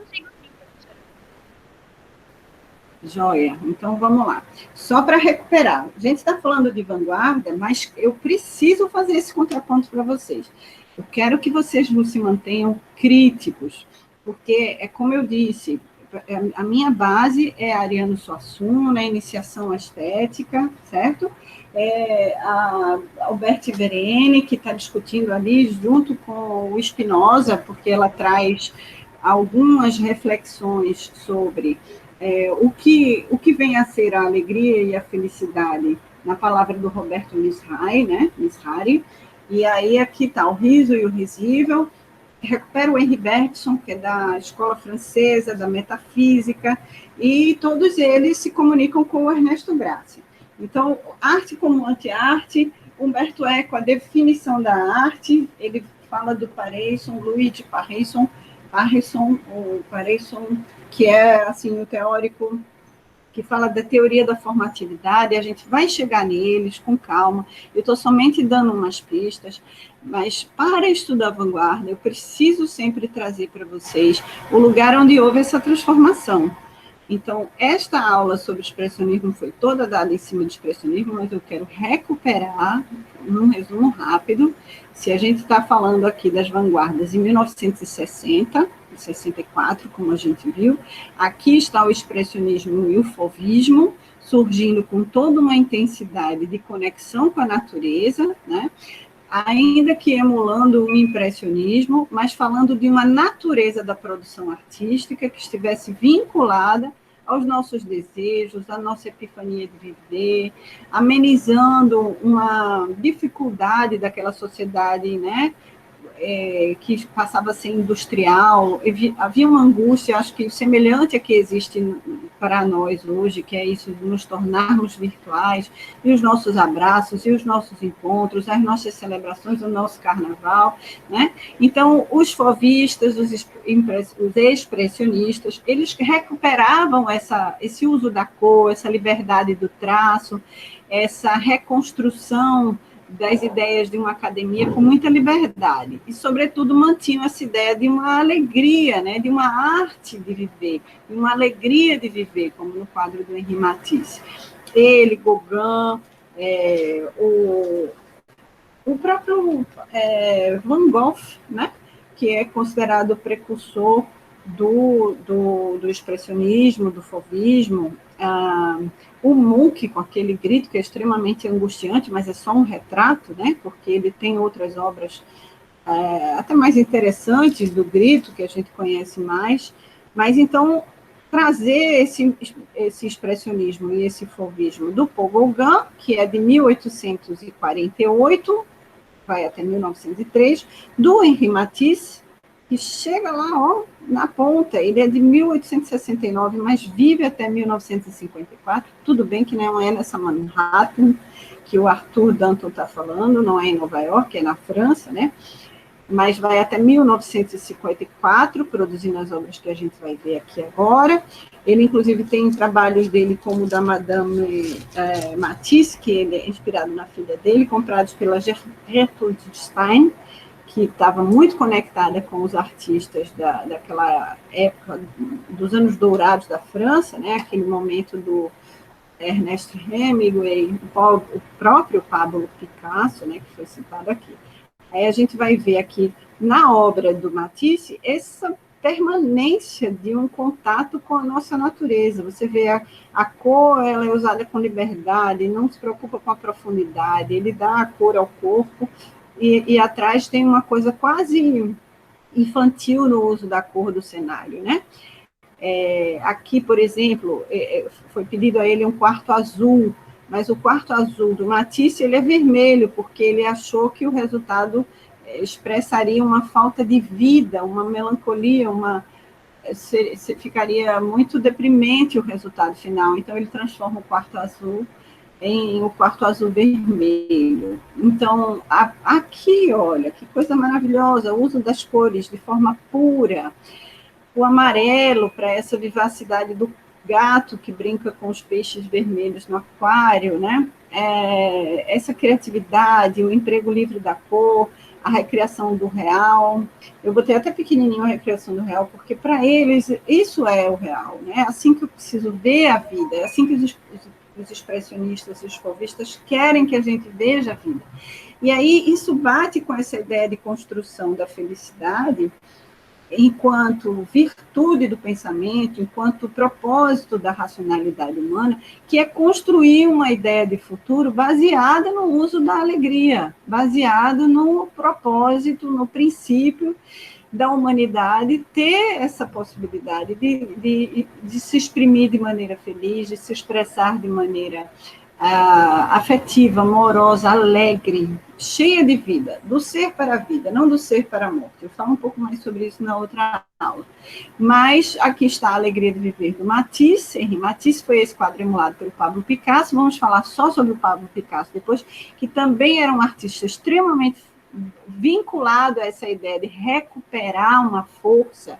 consigo sim, professora. Joia, então vamos lá. Só para recuperar, a gente está falando de vanguarda, mas eu preciso fazer esse contraponto para vocês. Eu quero que vocês não se mantenham críticos, porque é como eu disse, a minha base é a Ariano Suassuna, iniciação à estética, certo? A Alberti Verene, que está discutindo ali junto com o Spinoza, porque ela traz algumas reflexões sobre o que vem a ser a alegria e a felicidade na palavra do Roberto Mishari, né? Mishari. E aí aqui está o riso e o risível. Recupera o Henri Bergson, que é da escola francesa, da metafísica, e todos eles se comunicam com o Ernesto Gracie. Então, arte como anti-arte, Humberto Eco, a definição da arte, ele fala do Pareison, Luigi Pareison, que é assim o teórico que fala da teoria da formatividade, a gente vai chegar neles com calma. Eu estou somente dando umas pistas, mas para estudar vanguarda, eu preciso sempre trazer para vocês o lugar onde houve essa transformação. Então, esta aula sobre expressionismo foi toda dada em cima de expressionismo, mas eu quero recuperar, num resumo rápido, se a gente está falando aqui das vanguardas em 1960, 64, como a gente viu, aqui está o expressionismo e o fauvismo, surgindo com toda uma intensidade de conexão com a natureza, né? Ainda que emulando o impressionismo, mas falando de uma natureza da produção artística que estivesse vinculada aos nossos desejos, à nossa epifania de viver, amenizando uma dificuldade daquela sociedade, né, que passava a ser industrial, havia uma angústia, acho que semelhante a que existe para nós hoje, que é isso de nos tornarmos virtuais, e os nossos abraços, e os nossos encontros, as nossas celebrações, o nosso carnaval, né? Então, os fauvistas, os expressionistas, eles recuperavam esse uso da cor, essa liberdade do traço, essa reconstrução das ideias de uma academia com muita liberdade e, sobretudo, mantinham essa ideia de uma alegria, né, de uma arte de viver, de uma alegria de viver, como no quadro do Henri Matisse. Ele, Gauguin, o próprio Van Gogh, né, que é considerado o precursor do expressionismo, do fauvismo, o Munch, com aquele grito que é extremamente angustiante, mas é só um retrato, né, porque ele tem outras obras até mais interessantes do grito, que a gente conhece mais, mas então trazer esse expressionismo e esse fauvismo do Paul Gauguin, que é de 1848, vai até 1903, do Henri Matisse, que chega lá, ó, na ponta. Ele é de 1869, mas vive até 1954. Tudo bem que não é nessa Manhattan que o Arthur Danton está falando, não é em Nova York, é na França, né? Mas vai até 1954, produzindo as obras que a gente vai ver aqui agora. Ele, inclusive, tem trabalhos dele, como o da Madame Matisse, que ele é inspirado na filha dele, comprados pela Gertrude Stein, que estava muito conectada com os artistas daquela época, dos anos dourados da França, né? Aquele momento do Ernest Hemingway, o próprio Pablo Picasso, né? Que foi citado aqui. Aí a gente vai ver aqui na obra do Matisse essa permanência de um contato com a nossa natureza. Você vê a cor, ela é usada com liberdade, não se preocupa com a profundidade, ele dá a cor ao corpo, e atrás tem uma coisa quase infantil no uso da cor do cenário, né? Aqui, por exemplo, foi pedido a ele um quarto azul, mas o quarto azul do Matisse ele é vermelho, porque ele achou que o resultado expressaria uma falta de vida, uma melancolia, ficaria muito deprimente o resultado final. Então, ele transforma o quarto azul em o quarto azul vermelho. Então, aqui, olha, que coisa maravilhosa, o uso das cores de forma pura, o amarelo para essa vivacidade do gato que brinca com os peixes vermelhos no aquário, né? Essa criatividade, o emprego livre da cor, a recriação do real. Eu botei até pequenininho a recriação do real, porque para eles isso é o real, né? É assim que eu preciso ver a vida, é assim que os expressionistas, os fauvistas querem que a gente veja a vida. E aí isso bate com essa ideia de construção da felicidade enquanto virtude do pensamento, enquanto propósito da racionalidade humana, que é construir uma ideia de futuro baseada no uso da alegria, baseado no propósito, no princípio da humanidade ter essa possibilidade de se exprimir de maneira feliz, de se expressar de maneira afetiva, amorosa, alegre, cheia de vida, do ser para a vida, não do ser para a morte. Eu falo um pouco mais sobre isso na outra aula. Mas aqui está a Alegria de Viver, do Matisse. Henri Matisse foi esse quadro emulado pelo Pablo Picasso. Vamos falar só sobre o Pablo Picasso depois, que também era um artista extremamente vinculado a essa ideia de recuperar uma força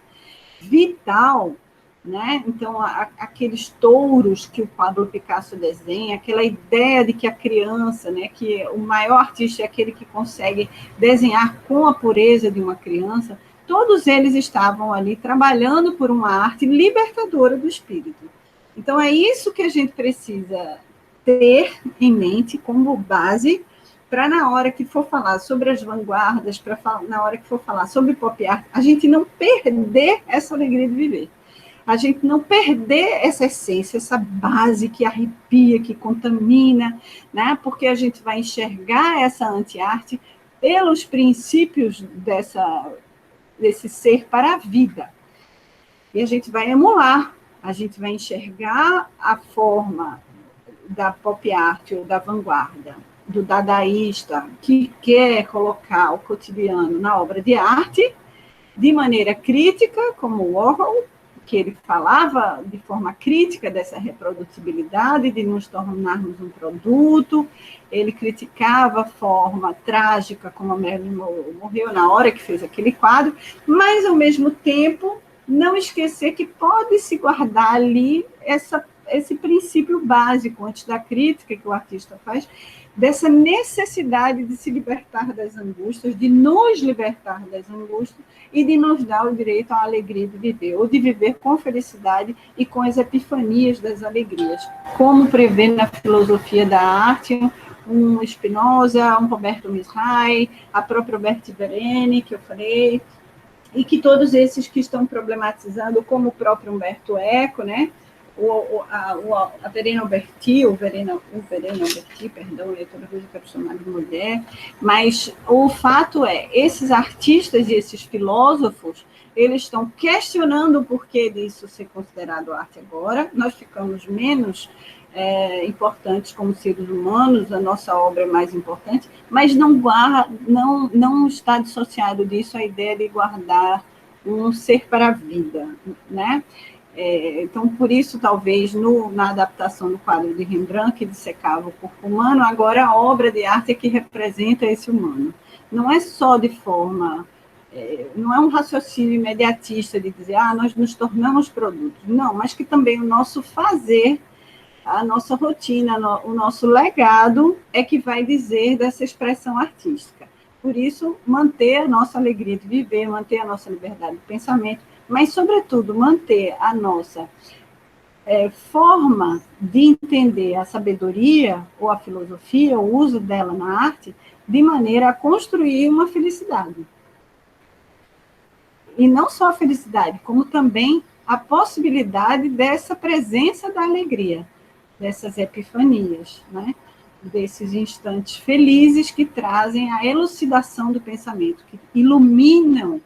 vital, né? Então, aqueles touros que o Pablo Picasso desenha, aquela ideia de que a criança, né, que o maior artista é aquele que consegue desenhar com a pureza de uma criança, todos eles estavam ali trabalhando por uma arte libertadora do espírito. Então, é isso que a gente precisa ter em mente como base para na hora que for falar sobre as vanguardas, na hora que for falar sobre pop art, a gente não perder essa alegria de viver. A gente não perder essa essência, essa base que arrepia, que contamina, né? Porque a gente vai enxergar essa anti-arte pelos princípios desse ser para a vida. E a gente vai emular, a gente vai enxergar a forma da pop art ou da vanguarda, do dadaísta, que quer colocar o cotidiano na obra de arte, de maneira crítica, como Warhol, que ele falava de forma crítica dessa reprodutibilidade, de nos tornarmos um produto. Ele criticava a forma trágica como a Marilyn Monroe morreu na hora que fez aquele quadro, mas, ao mesmo tempo, não esquecer que pode se guardar ali esse princípio básico, antes da crítica que o artista faz, dessa necessidade de se libertar das angústias, de nos libertar das angústias e de nos dar o direito à alegria de viver, ou de viver com felicidade e com as epifanias das alegrias, como prevê na filosofia da arte um Spinoza, um Roberto Mizrahi, a própria Roberta Vereni, que eu falei, e que todos esses que estão problematizando, como o próprio Umberto Eco, né? A Verena Alberti, perdão, eu toda vez quero chamar de mulher, mas o fato é, esses artistas e esses filósofos, eles estão questionando o porquê disso ser considerado arte agora. Nós ficamos menos importantes como seres humanos, a nossa obra é mais importante, mas não está dissociado disso a ideia de guardar um ser para a vida, né? Então, por isso, talvez, na adaptação do quadro de Rembrandt, que dissecava o corpo humano, agora a obra de arte é que representa esse humano. Não é só de forma... não é um raciocínio imediatista de dizer, nós nos tornamos produtos. Não, mas que também o nosso fazer, a nossa rotina, o nosso legado é que vai dizer dessa expressão artística. Por isso, manter a nossa alegria de viver, manter a nossa liberdade de pensamento, mas, sobretudo, manter a nossa forma de entender a sabedoria ou a filosofia, o uso dela na arte, de maneira a construir uma felicidade. E não só a felicidade, como também a possibilidade dessa presença da alegria, dessas epifanias, né? Desses instantes felizes que trazem a elucidação do pensamento, que iluminam.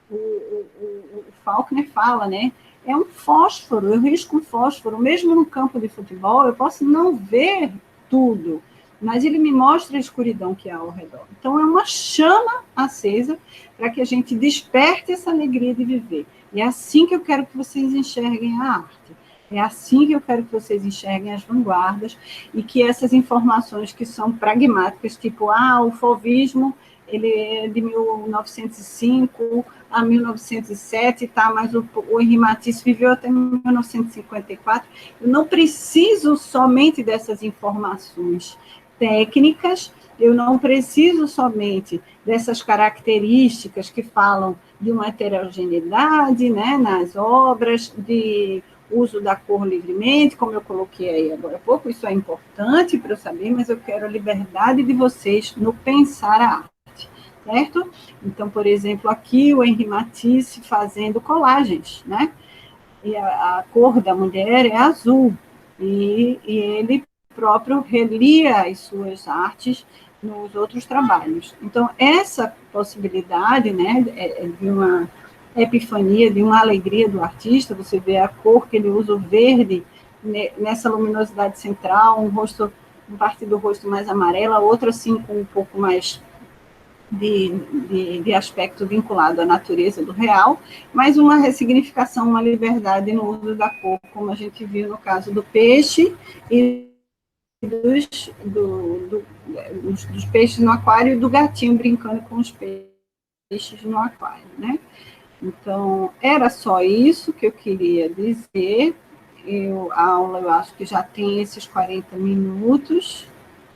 O Faulkner fala, né? É um fósforo, eu risco um fósforo, mesmo no campo de futebol, eu posso não ver tudo, mas ele me mostra a escuridão que há ao redor. Então, é uma chama acesa para que a gente desperte essa alegria de viver. E é assim que eu quero que vocês enxerguem a arte. É assim que eu quero que vocês enxerguem as vanguardas e que essas informações que são pragmáticas, tipo, o fauvismo, ele é de 1905 a 1907, tá? Mas o Henri Matisse viveu até 1954. Eu não preciso somente dessas informações técnicas, Eu não preciso somente dessas características que falam de uma heterogeneidade, né, nas obras, de uso da cor livremente, como eu coloquei aí agora há pouco, isso é importante para eu saber, mas eu quero a liberdade de vocês no pensar a arte, certo? Então, por exemplo, aqui o Henri Matisse fazendo colagens, né? E a cor da mulher é azul, e ele próprio relia as suas artes nos outros trabalhos. Então, essa possibilidade, né, de uma epifania, de uma alegria do artista, você vê a cor que ele usa, o verde, nessa luminosidade central, um rosto, uma parte do rosto mais amarela, outra assim com um pouco mais de aspecto vinculado à natureza do real, mas uma ressignificação, uma liberdade no uso da cor, como a gente viu no caso do peixe e dos peixes no aquário e do gatinho brincando com os peixes no aquário, né? Então, era só isso que eu queria dizer. A aula, eu acho que já tem esses 40 minutos.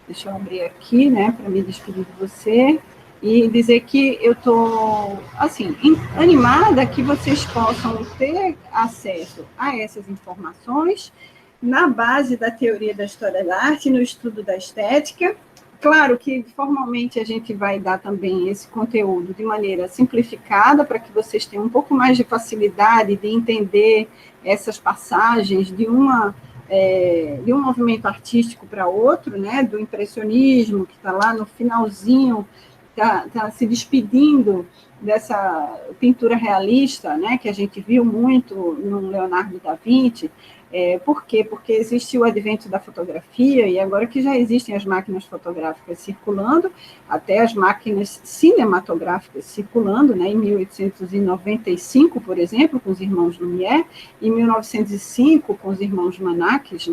Deixa eu abrir aqui, né, para me despedir de você e dizer que eu estou, assim, animada que vocês possam ter acesso a essas informações na base da teoria da história da arte, no estudo da estética. Claro que formalmente a gente vai dar também esse conteúdo de maneira simplificada para que vocês tenham um pouco mais de facilidade de entender essas passagens de um movimento artístico para outro, né, do impressionismo, que está lá no finalzinho, está se despedindo dessa pintura realista, né, que a gente viu muito no Leonardo da Vinci. Por quê? Porque existe o advento da fotografia, e agora que já existem as máquinas fotográficas circulando, até as máquinas cinematográficas circulando, né, em 1895, por exemplo, com os irmãos Lumière, em 1905, com os irmãos Manakis,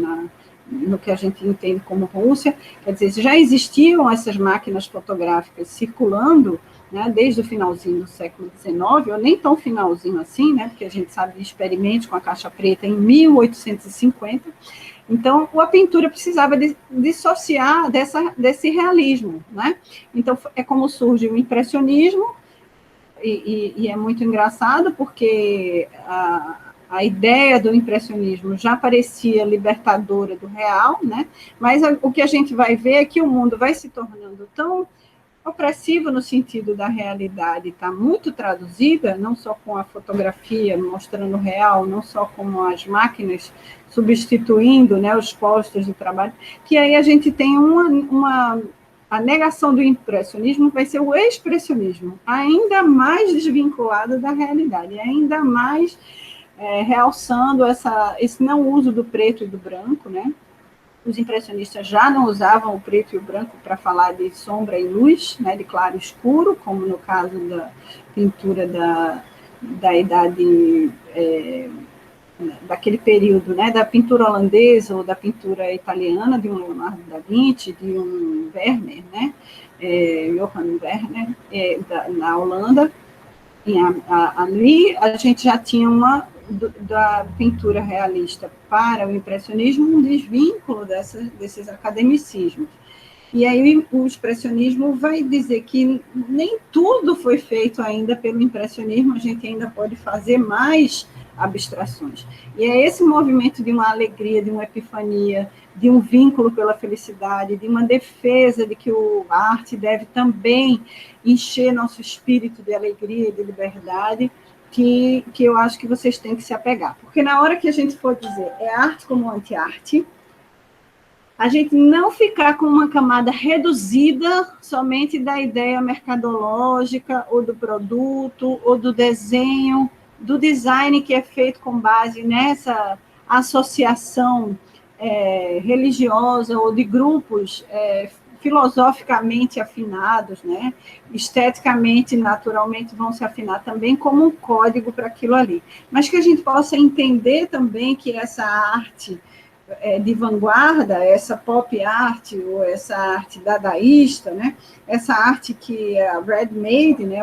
no que a gente entende como Rússia. Quer dizer, já existiam essas máquinas fotográficas circulando, né, desde o finalzinho do século XIX, ou nem tão finalzinho assim, né, porque a gente sabe de experimentos com a caixa preta em 1850. Então, a pintura precisava dissociar desse realismo, né? Então, é como surge o impressionismo, e é muito engraçado, porque a ideia do impressionismo já parecia libertadora do real, né? Mas o que a gente vai ver é que o mundo vai se tornando tão opressivo no sentido da realidade, está muito traduzida, não só com a fotografia mostrando o real, não só com as máquinas substituindo, né, os postos de trabalho, que aí a gente tem a negação do impressionismo vai ser o expressionismo, ainda mais desvinculado da realidade, ainda mais realçando esse não uso do preto e do branco, né? Os impressionistas já não usavam o preto e o branco para falar de sombra e luz, né, de claro e escuro, como no caso da pintura da idade, daquele período, né, da pintura holandesa ou da pintura italiana, de um Leonardo da Vinci, de um Werner, né, Johann Werner, na Holanda. Ali a gente já tinha da pintura realista para o impressionismo um desvínculo desses academicismos. E aí o expressionismo vai dizer que nem tudo foi feito ainda pelo impressionismo, a gente ainda pode fazer mais abstrações. E é esse movimento de uma alegria, de uma epifania, de um vínculo pela felicidade, de uma defesa de que a arte deve também encher nosso espírito de alegria e de liberdade, que eu acho que vocês têm que se apegar. Porque na hora que a gente for dizer arte como anti-arte, a gente não ficar com uma camada reduzida somente da ideia mercadológica, ou do produto, ou do desenho, do design que é feito com base nessa associação religiosa, ou de grupos filosoficamente afinados, né? Esteticamente, naturalmente, vão se afinar também como um código para aquilo ali. Mas que a gente possa entender também que essa arte de vanguarda, essa pop art, ou essa arte dadaísta, né? Essa arte que é a ready-made, né?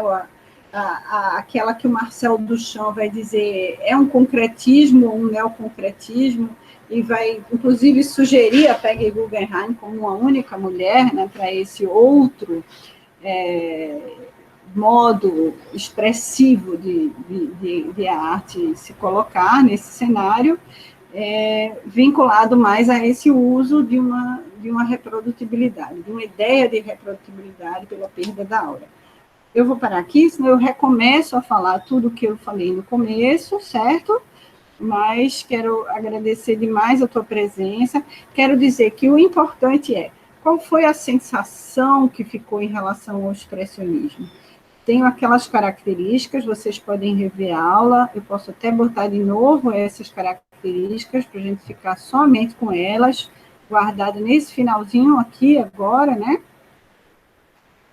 aquela que o Marcel Duchamp vai dizer é um concretismo ou um neoconcretismo, e vai, inclusive, sugerir a Peggy Guggenheim como uma única mulher, né, para esse outro modo expressivo de a arte se colocar nesse cenário, vinculado mais a esse uso de uma reprodutibilidade, de uma ideia de reprodutibilidade pela perda da aura. Eu vou parar aqui, senão eu recomeço a falar tudo o que eu falei no começo, certo? Mas quero agradecer demais a tua presença. Quero dizer que o importante é qual foi a sensação que ficou em relação ao expressionismo. Tenho aquelas características, vocês podem rever a aula, eu posso até botar de novo essas características para a gente ficar somente com elas, guardado nesse finalzinho aqui agora, né?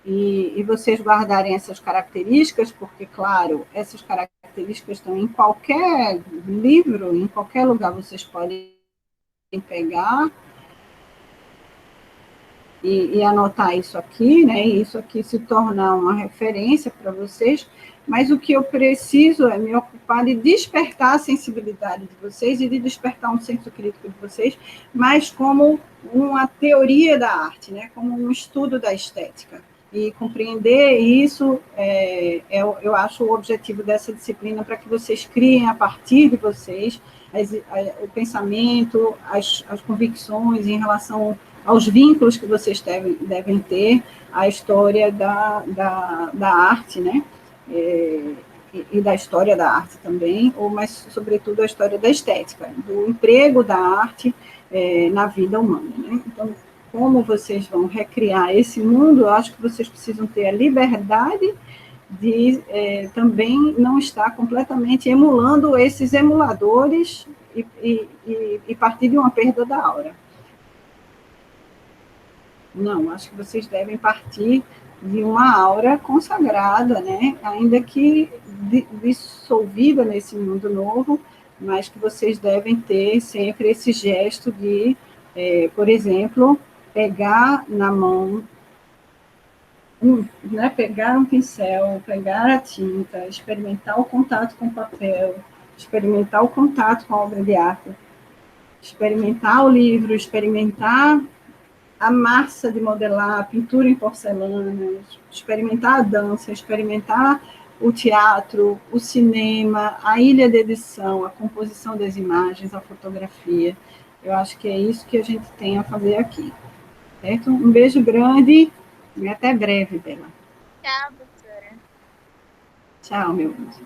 E vocês guardarem essas características, porque, claro, essas características estão em qualquer livro, em qualquer lugar vocês podem pegar e anotar isso aqui, né? E isso aqui se tornar uma referência para vocês, mas o que eu preciso é me ocupar de despertar a sensibilidade de vocês e de despertar um senso crítico de vocês, mas como uma teoria da arte, né? Como um estudo da estética. E compreender isso, eu acho o objetivo dessa disciplina, para que vocês criem a partir de vocês o pensamento, as convicções em relação aos vínculos que vocês devem ter à história da arte, né? E da história da arte também, mas, sobretudo, a história da estética, do emprego da arte na vida humana, né? Então, como vocês vão recriar esse mundo, eu acho que vocês precisam ter a liberdade de também não estar completamente emulando esses emuladores e partir de uma perda da aura. Não, acho que vocês devem partir de uma aura consagrada, né? Ainda que dissolvida nesse mundo novo, mas que vocês devem ter sempre esse gesto de, por exemplo, pegar na mão, né, pegar um pincel, pegar a tinta, experimentar o contato com o papel, experimentar o contato com a obra de arte, experimentar o livro, experimentar a massa de modelar, a pintura em porcelana, experimentar a dança, experimentar o teatro, o cinema, a ilha de edição, a composição das imagens, a fotografia. Eu acho que é isso que a gente tem a fazer aqui. Certo? Um beijo grande e até breve, Bela. Tchau, professora. Tchau, meu anjo.